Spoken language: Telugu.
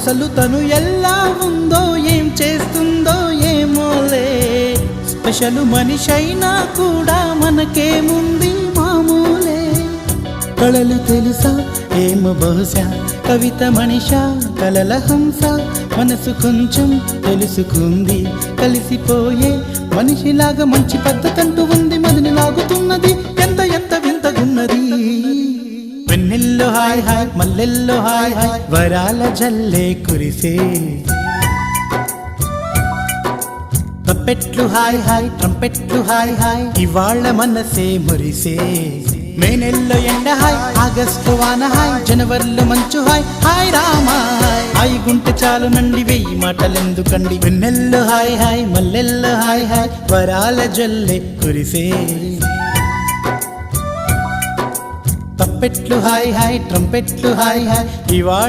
అసలు తను ఎలా ఉందో ఏం చేస్తుందో ఏమోలే స్పెషల్ మనిషైనా కూడా మనకేముంది మామూలే కళలు తెలుసా ఏమో బహుశా కవిత మనిషా కలల హంస మనసు కొంచెం తెలుసుకుంది కలిసిపోయే మనిషిలాగా మంచి పద్ధతంటూ ఉంది మదిని లాగుతున్నది ఎంత ఎంత వింతగున్నది వెన్నెల్లో హాయ్ హాయ్ మల్లెల్లో హాయ్ హాయ్ వరాల జల్లే కురిసే తప్పెట్లు హాయ్ హాయ్ ట్రంపెట్లు హాయ్ హాయ్ ఇవాళ్ళ మనసే మురిసే మే నెలలో ఎండ హాయ్ ఆగస్టు వాన హాయ్ జనవరిలో మంచు హాయ్ హాయ్ రామా హాయ్ గుంటె చాలు నండి వెయ్యి మాటలెందుకండి వెన్నెల్లో హాయ్ హాయ్ మల్లెల్లో హాయ్ హాయ్ వరాల జల్లే కురిసే తప్పెట్లు హాయ్ హాయ్ ట్రంపెట్లు హాయ్ హాయ్ ఇవాళ